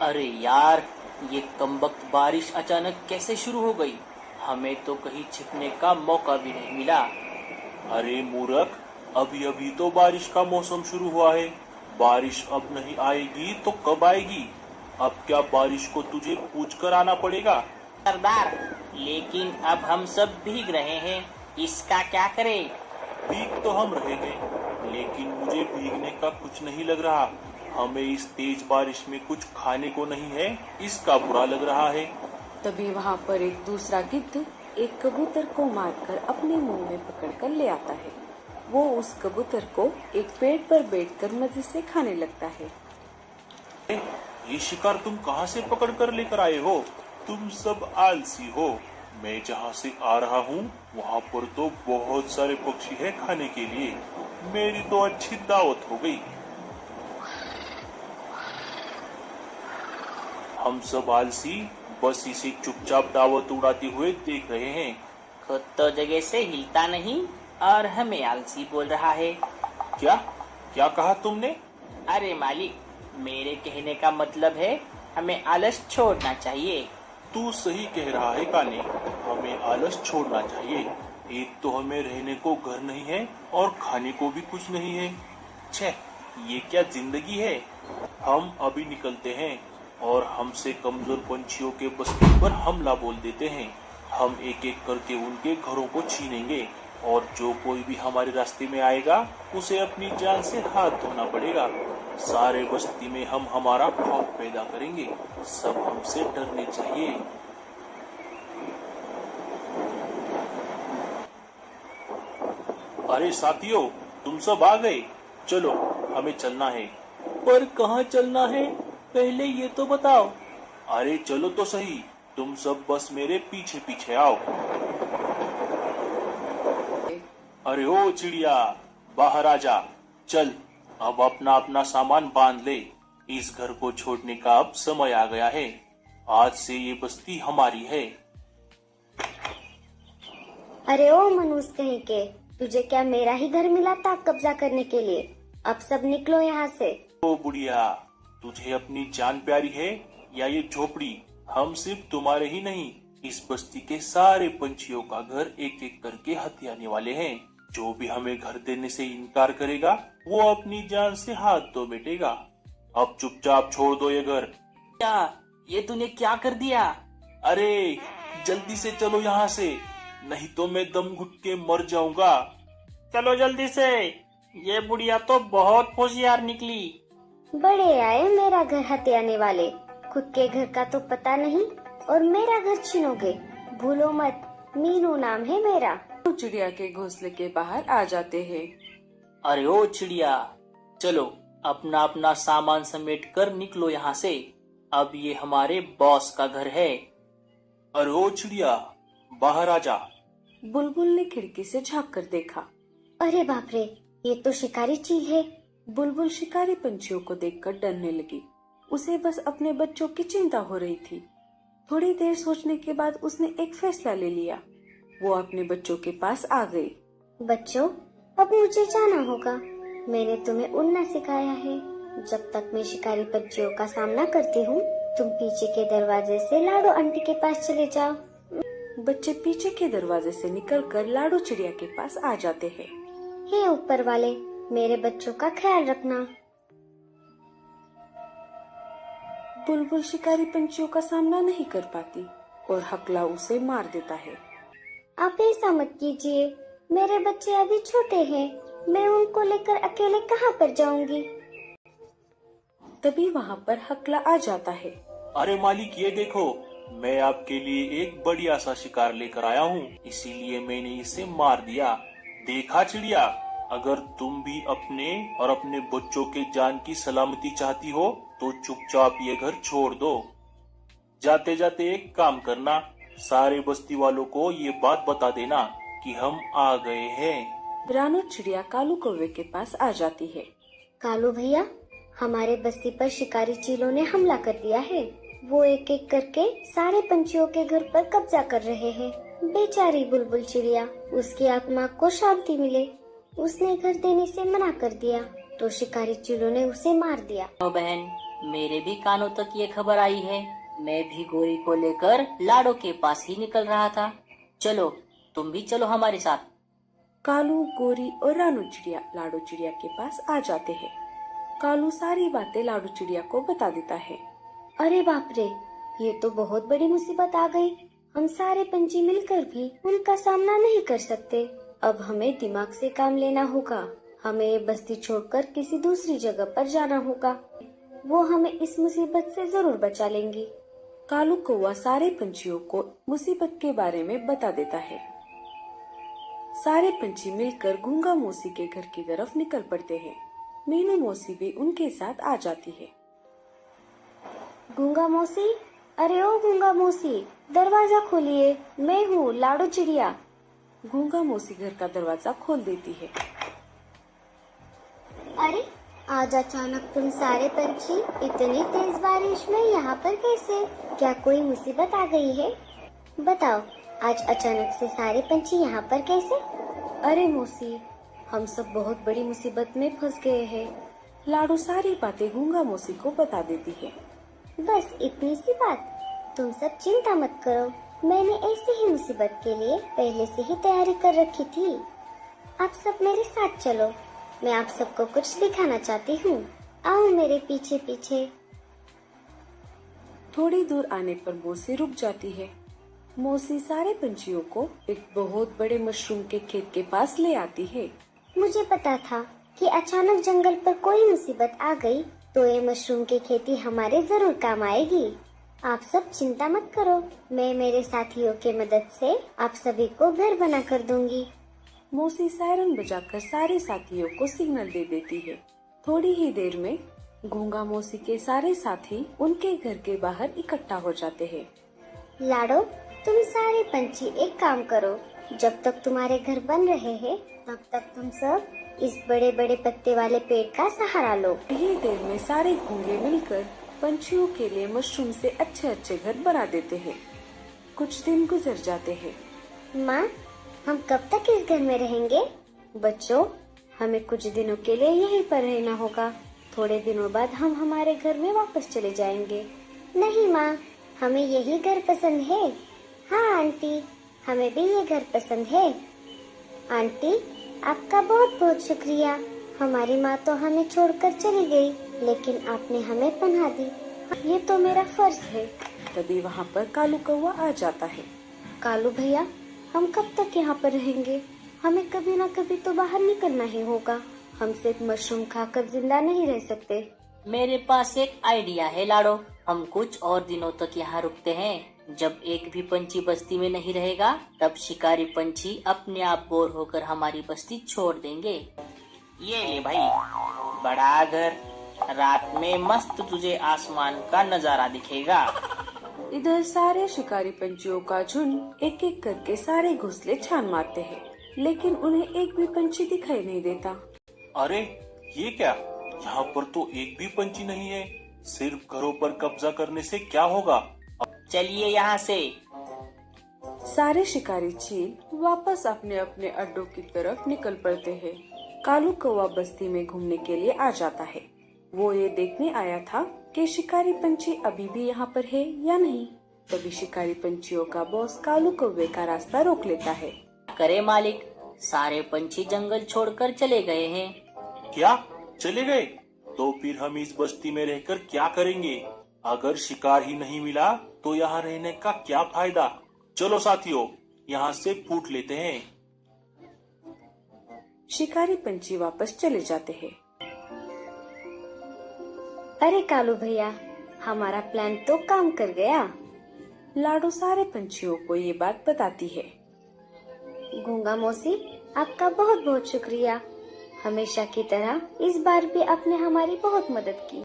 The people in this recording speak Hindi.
अरे यार, ये कमबख्त बारिश अचानक कैसे शुरू हो गई? हमें तो कहीं छिपने का मौका भी नहीं मिला। अरे मूर्ख, अभी अभी तो बारिश का मौसम शुरू हुआ है। बारिश अब नहीं आएगी तो कब आएगी? अब क्या बारिश को तुझे पूछ कर आना पड़ेगा? सरदार, लेकिन अब हम सब भीग रहे हैं, इसका क्या करें? भीग तो हम रहे हैं, लेकिन मुझे भीगने का कुछ नहीं लग रहा। हमें इस तेज बारिश में कुछ खाने को नहीं है, इसका बुरा लग रहा है। तभी वहाँ पर एक दूसरा गिद्ध एक कबूतर को मारकर अपने मुंह में पकड़कर ले आता है। वो उस कबूतर को एक पेड़ पर बैठकर मजे से खाने लगता है। ये शिकार तुम कहाँ से पकड़ कर लेकर आए हो? तुम सब आलसी हो। मैं जहाँ से आ रहा हूँ वहाँ पर तो बहुत सारे पक्षी हैं खाने के लिए। मेरी तो अच्छी दावत हो गई। हम सब आलसी बस इसे चुपचाप दावत उड़ाते हुए देख रहे हैं। खुद तो जगह से हिलता नहीं और हमें आलसी बोल रहा है। क्या क्या कहा तुमने? अरे मालिक, मेरे कहने का मतलब है हमें आलस छोड़ना चाहिए। तू सही कह रहा है काने, हमें आलस छोड़ना चाहिए। एक तो हमें रहने को घर नहीं है और खाने को भी कुछ नहीं है। छे, ये क्या जिंदगी है। हम अभी निकलते हैं और हमसे कमजोर पंछियों के बस्ती पर हमला बोल देते हैं। हम एक एक करके उनके घरों को छीनेंगे और जो कोई भी हमारे रास्ते में आएगा उसे अपनी जान से हाथ धोना पड़ेगा। सारे बस्ती में हम हमारा खौफ पैदा करेंगे। सब हमसे डरने चाहिए। अरे साथियों, तुम सब आ गए। चलो, हमें चलना है। पर कहाँ चलना है, पहले ये तो बताओ। अरे चलो तो सही, तुम सब बस मेरे पीछे पीछे आओ। अरे ओ चिड़िया, बाहर आ जा। चल, अब अपना अपना सामान बांध ले। इस घर को छोड़ने का अब समय आ गया है। आज से ये बस्ती हमारी है। अरे ओ मनुष्य कहीं के, तुझे क्या मेरा ही घर मिला था कब्जा करने के लिए? अब सब निकलो यहाँ से। ओ बुढ़िया, तुझे अपनी जान प्यारी है या ये झोपड़ी? हम सिर्फ तुम्हारे ही नहीं, इस बस्ती के सारे पंछियों का घर एक एक करके हथियाने वाले हैं। जो भी हमें घर देने से इनकार करेगा वो अपनी जान से हाथ धो बैठेगा। अब चुपचाप छोड़ दो ये घर। क्या ये तूने क्या कर दिया? अरे जल्दी से चलो यहाँ से, नहीं तो मैं दम घुट के मर जाऊंगा। चलो जल्दी से, ये बुढ़िया तो बहुत होशियार निकली। बड़े आए मेरा घर हथियाने वाले। खुद के घर का तो पता नहीं और मेरा घर छीनोगे। भूलो मत, मीनू नाम है मेरा। वो चिड़िया के घोंसले के बाहर आ जाते हैं। अरे ओ चिड़िया, चलो अपना अपना सामान समेट कर निकलो यहाँ से। अब ये हमारे बॉस का घर है। अरे ओ चिड़िया, बाहर आ जा। बुलबुल ने खिड़की से झांक कर देखा। अरे बाप रे, ये तो शिकारी चील है। बुलबुल शिकारी पंछियों को देखकर डरने लगी। उसे बस अपने बच्चों की चिंता हो रही थी। थोड़ी देर सोचने के बाद उसने एक फैसला ले लिया। वो अपने बच्चों के पास आ गई। बच्चों, अब मुझे जाना होगा। मैंने तुम्हें उड़ना सिखाया है। जब तक मैं शिकारी पंछियों का सामना करती हूँ, तुम पीछे के दरवाजे से लाडो आंटी के पास चले जाओ। बच्चे पीछे के दरवाजे से निकलकर लाडो चिड़िया के पास आ जाते हैं। हे ऊपर वाले, मेरे बच्चों का ख्याल रखना। बुलबुल शिकारी पंछियों का सामना नहीं कर पाती और हकला उसे मार देता है। आप ऐसा मत कीजिए, मेरे बच्चे अभी छोटे हैं। मैं उनको लेकर अकेले कहाँ पर जाऊंगी? तभी वहाँ पर हकला आ जाता है। अरे मालिक, ये देखो, मैं आपके लिए एक बढ़िया सा शिकार लेकर आया हूँ, इसीलिए मैंने इसे मार दिया। देखा चिड़िया, अगर तुम भी अपने और अपने बच्चों के जान की सलामती चाहती हो तो चुपचाप ये घर छोड़ दो। जाते जाते एक काम करना, सारे बस्ती वालों को ये बात बता देना कि हम आ गए हैं। रानू चिड़िया कालू कौवे के पास आ जाती है। कालू भैया, हमारे बस्ती पर शिकारी चीलों ने हमला कर दिया है। वो एक एक करके सारे पंछियों के घर पर कब्जा कर रहे हैं। बेचारी बुलबुल चिड़िया, उसकी आत्मा को शांति मिले। उसने घर देने से मना कर दिया तो शिकारी चीलों ने उसे मार दिया। ओ बहन, मेरे भी कानों तक ये खबर आई है। मैं भी गोरी को लेकर लाडो के पास ही निकल रहा था। चलो, तुम भी चलो हमारे साथ। कालू, गोरी और रानू चिड़िया लाडो चिड़िया के पास आ जाते हैं। कालू सारी बातें लाडो चिड़िया को बता देता है। अरे बाप रे, ये तो बहुत बड़ी मुसीबत आ गई। हम सारे पंछी मिलकर भी उनका सामना नहीं कर सकते। अब हमें दिमाग से काम लेना होगा। हमें ये बस्ती छोड़कर किसी दूसरी जगह पर जाना होगा। वो हमें इस मुसीबत से जरूर बचा लेंगी। कालू कौवा सारे पंछियों को मुसीबत के बारे में बता देता है। सारे पंछी मिलकर गूंगा मौसी के घर की तरफ निकल पड़ते हैं। मीनू मौसी भी उनके साथ आ जाती है। गूंगा मौसी, अरे ओ गूंगा मौसी, दरवाजा खोलिए, मैं हूँ लाडो चिड़िया। गूंगा मौसी घर का दरवाजा खोल देती है। अरे आज अचानक तुम सारे पंछी इतनी तेज बारिश में यहाँ पर कैसे? क्या कोई मुसीबत आ गई है? बताओ, आज अचानक से सारे पंछी यहाँ पर कैसे? अरे मौसी, हम सब बहुत बड़ी मुसीबत में फंस गए हैं। लाडो सारी बातें गूंगा मौसी को बता देती है। बस इतनी सी बात? तुम सब चिंता मत करो, मैंने ऐसी ही मुसीबत के लिए पहले से ही तैयारी कर रखी थी। आप सब मेरे साथ चलो, मैं आप सबको कुछ दिखाना चाहती हूँ। आओ मेरे पीछे पीछे। थोड़ी दूर आने पर मौसी रुक जाती है। मौसी सारे पंछियों को एक बहुत बड़े मशरूम के खेत के पास ले आती है। मुझे पता था कि अचानक जंगल पर कोई मुसीबत आ गई तो ये मशरूम की खेती हमारे जरूर काम आएगी। आप सब चिंता मत करो, मैं मेरे साथियों के मदद से आप सभी को घर बना कर दूंगी। मौसी सायरन बजाकर सारे साथियों को सिग्नल दे देती है। थोड़ी ही देर में गूंगा मौसी के सारे साथी उनके घर के बाहर इकट्ठा हो जाते हैं। लाडो, तुम सारे पंछी एक काम करो, जब तक तुम्हारे घर बन रहे हैं तब तक तुम सब इस बड़े बड़े पत्ते वाले पेड़ का सहारा लो। ये देर में सारे घोंगे मिलकर पंछियों के लिए मशरूम से अच्छे अच्छे घर बना देते हैं। कुछ दिन गुजर जाते हैं। माँ, हम कब तक इस घर में रहेंगे? बच्चों, हमें कुछ दिनों के लिए यहीं पर रहना होगा। थोड़े दिनों बाद हम हमारे घर में वापस चले जाएंगे। नहीं माँ, हमें यही घर पसंद है। हाँ आंटी, हमें भी ये घर पसंद है। आंटी, आपका बहुत बहुत शुक्रिया। हमारी माँ तो हमें छोड़कर चली गई, लेकिन आपने हमें पनाह दी। ये तो मेरा फर्ज है। तभी वहाँ पर कालू कौवा आ जाता है। कालू भैया, हम कब तक यहाँ पर रहेंगे? हमें कभी ना कभी तो बाहर निकलना ही होगा। हम सिर्फ मशरूम खाकर जिंदा नहीं रह सकते। मेरे पास एक आइडिया है लाडो। हम कुछ और दिनों तक यहाँ रुकते हैं। जब एक भी पंछी बस्ती में नहीं रहेगा, तब शिकारी पंछी अपने आप बोर होकर हमारी बस्ती छोड़ देंगे। ये ले भाई, बड़ा घर। रात में मस्त तुझे आसमान का नजारा दिखेगा। इधर सारे शिकारी पंछियों का झुंड एक एक करके सारे घोंसले छान मारते हैं, लेकिन उन्हें एक भी पंछी दिखाई नहीं देता। अरे ये क्या, यहाँ पर तो एक भी पंछी नहीं है। सिर्फ घरों पर कब्जा करने से क्या होगा? चलिए यहाँ से। सारे शिकारी चील वापस अपने अपने अड्डों की तरफ निकल पड़ते हैं। कालू कौवा बस्ती में घूमने के लिए आ जाता है। वो ये देखने आया था कि शिकारी पंछी अभी भी यहाँ पर है या नहीं। तभी शिकारी पंछियों का बॉस कालू कौवे का रास्ता रोक लेता है। करे मालिक, सारे पंछी जंगल छोड़कर चले गए हैं। क्या चले गए? तो फिर हम इस बस्ती में रहकर क्या करेंगे? अगर शिकार ही नहीं मिला तो यहाँ रहने का क्या फायदा? चलो साथियों, यहाँ से फूट लेते हैं। शिकारी पंछी वापस चले जाते हैं। अरे कालू भैया, हमारा प्लान तो काम कर गया। लाडो सारे पंछियों को ये बात बताती है। गूंगा मौसी, आपका बहुत बहुत शुक्रिया। हमेशा की तरह इस बार भी आपने हमारी बहुत मदद की।